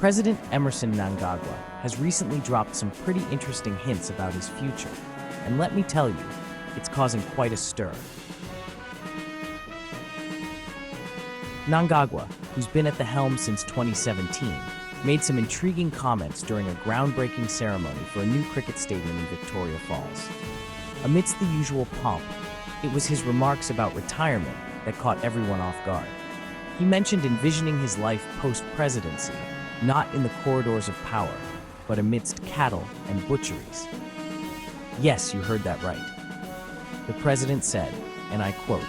President Emmerson Mnangagwa has recently dropped some pretty interesting hints about his future, and let me tell you, it's causing quite a stir. Mnangagwa, who's been at the helm since 2017, made some intriguing comments during a groundbreaking ceremony for a new cricket stadium in Victoria Falls. Amidst the usual pomp, it was his remarks about retirement that caught everyone off guard. He mentioned envisioning his life post-presidency, not in the corridors of power, but amidst cattle and butcheries. Yes, you heard that right. The president said, and I quote,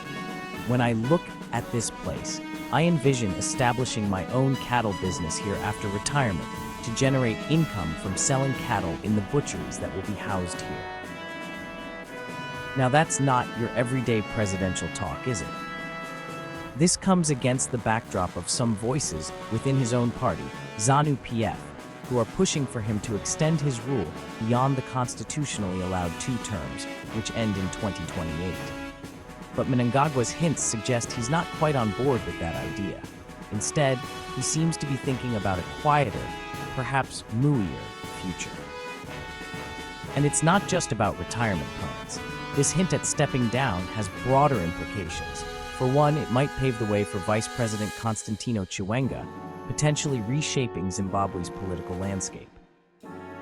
"When I look at this place, I envision establishing my own cattle business here after retirement to generate income from selling cattle in the butcheries that will be housed here." Now that's not your everyday presidential talk, is it? This comes against the backdrop of some voices within his own party, ZANU-PF, who are pushing for him to extend his rule beyond the constitutionally allowed 2 terms, which end in 2028. But Mnangagwa's hints suggest he's not quite on board with that idea. Instead, he seems to be thinking about a quieter, perhaps mooier future. And it's not just about retirement plans. This hint at stepping down has broader implications. For one, it might pave the way for Vice President Constantino Chiwenga, potentially reshaping Zimbabwe's political landscape.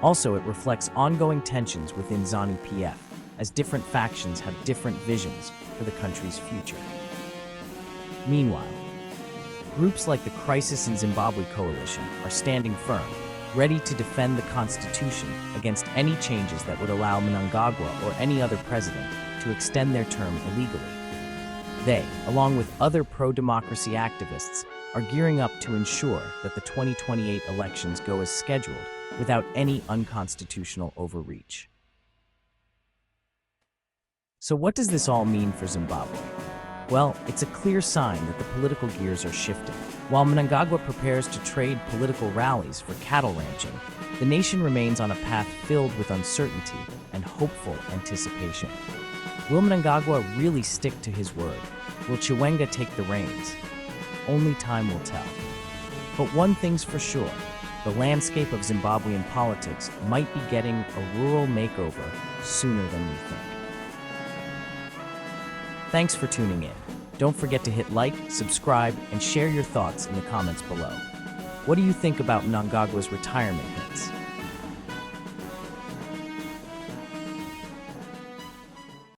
Also, it reflects ongoing tensions within ZANU-PF, as different factions have different visions for the country's future. Meanwhile, groups like the Crisis in Zimbabwe Coalition are standing firm, ready to defend the constitution against any changes that would allow Mnangagwa or any other president to extend their term illegally. They, along with other pro-democracy activists, are gearing up to ensure that the 2028 elections go as scheduled without any unconstitutional overreach. So what does this all mean for Zimbabwe? Well, it's a clear sign that the political gears are shifting. While Mnangagwa prepares to trade political rallies for cattle ranching, the nation remains on a path filled with uncertainty and hopeful anticipation. Will Mnangagwa really stick to his word? Will Chiwenga take the reins? Only time will tell. But one thing's for sure, the landscape of Zimbabwean politics might be getting a rural makeover sooner than we think. Thanks for tuning in. Don't forget to hit like, subscribe, and share your thoughts in the comments below. What do you think about Mnangagwa's retirement?